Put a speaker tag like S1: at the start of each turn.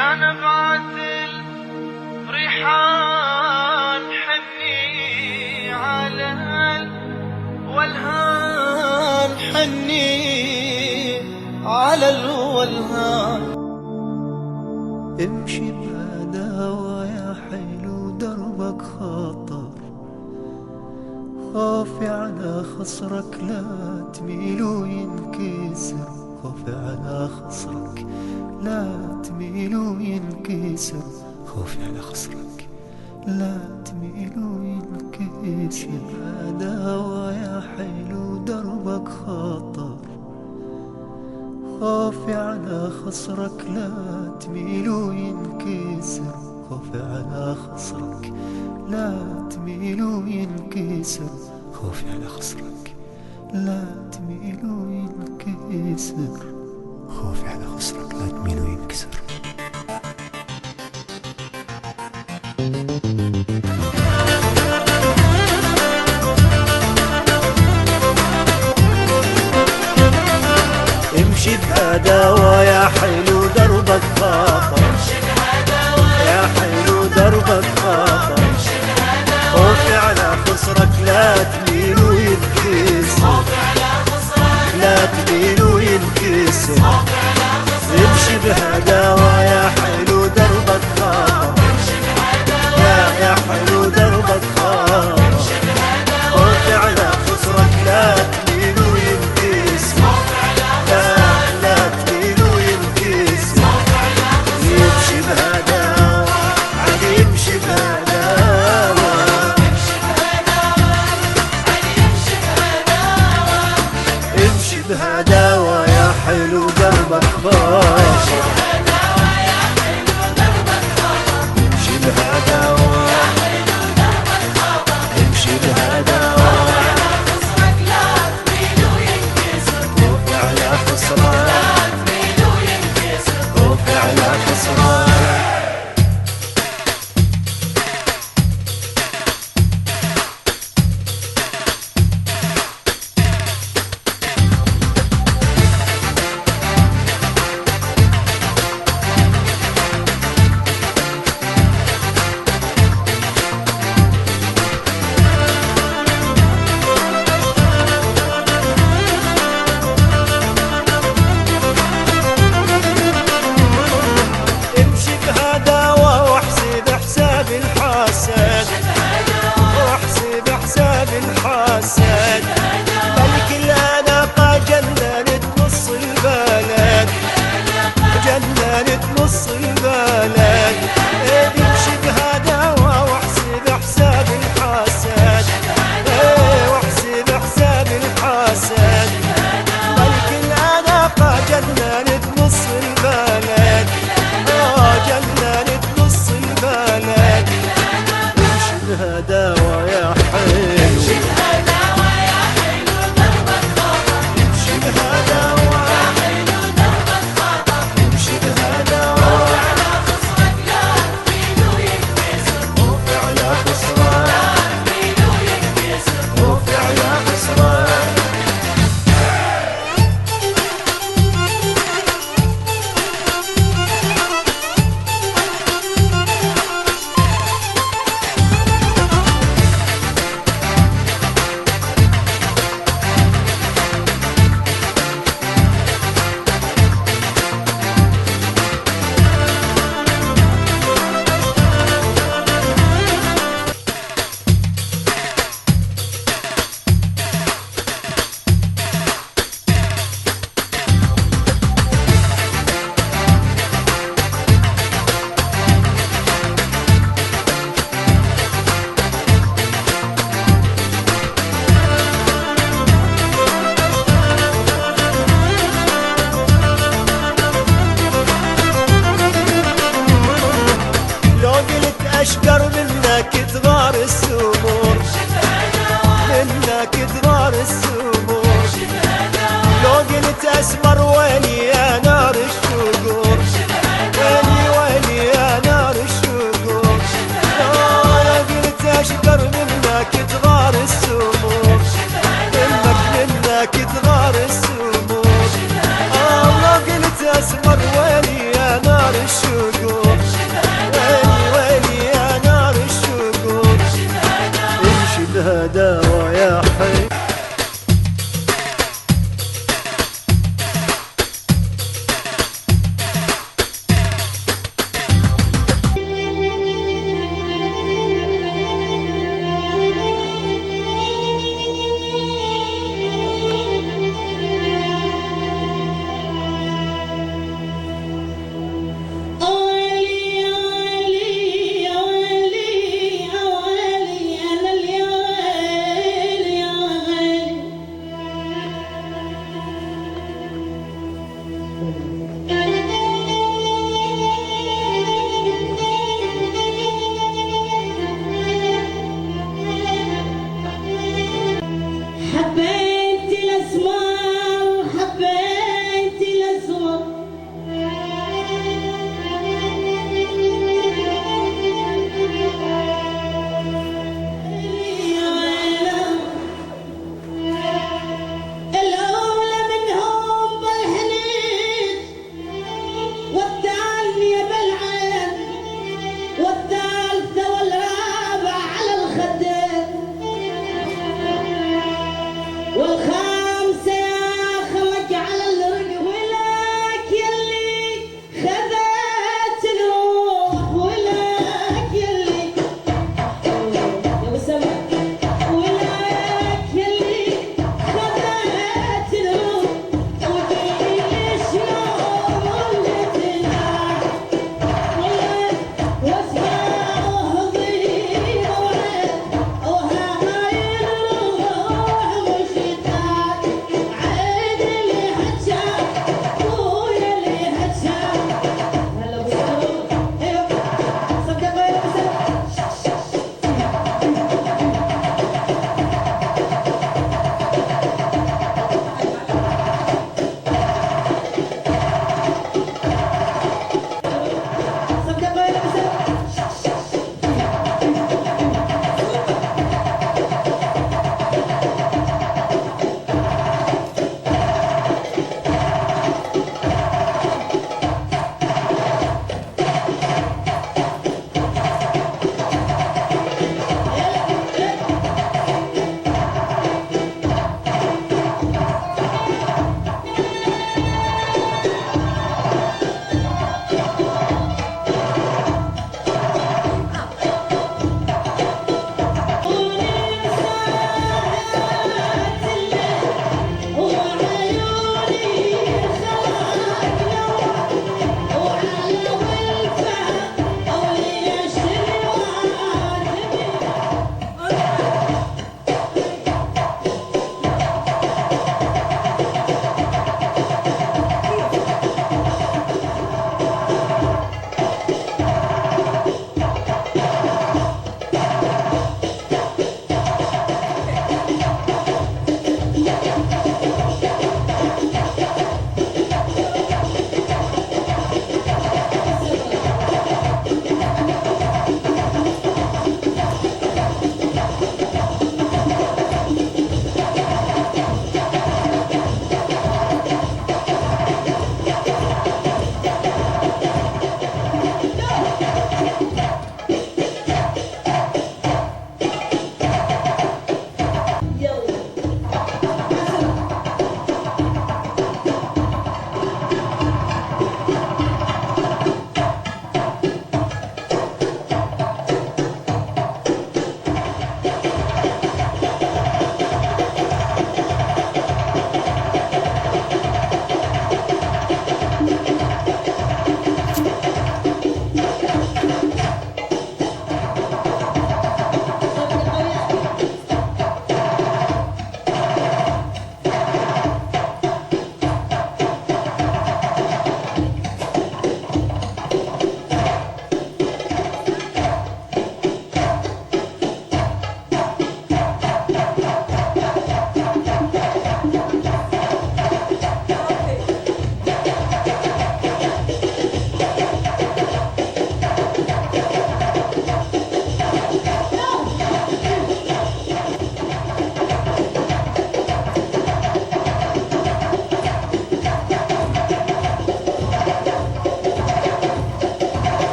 S1: يا نبعة الريحان حني على الولهان، حني على الولهان.
S2: امشي بهداوة يا حلو دربك خطر، خوفي على خصرك لا تميل وينكسر، خوفي على خصرك لا تميل وينكسر، خوفي على خصرك لا تميل وينكسر. هداوة يا حلو دربك خطر، خوفي على خصرك لا تميل وينكسر، خوفي على خصرك لا تميل وينكسر، خوفي على خصرك لا تميل وينكسر، خوفي على خصرك لا تميل وينكسر. امشي بهداوة يا حلو دربك خطر، يا حلو دربك خطر، خوفي على خصرك لا تميل وينكسر، لا تميل وينكسر. امشي بهداوة يا حلو دربك خطر، يا حلو دربك خطر، خوفي على خصرك لا تميل وينكسر، لا تميل وينكسر. يمشي بهداوة علي يمشي بهداوة، امشي بهداوة يا حلو دربك خطر، امشي بهداوة، امشي بهداوة، خوفي على خصرك، خوفي على خصرك. واحسب حساب الحاسد، ملك الأناقة جننت نص البلد، جننت نص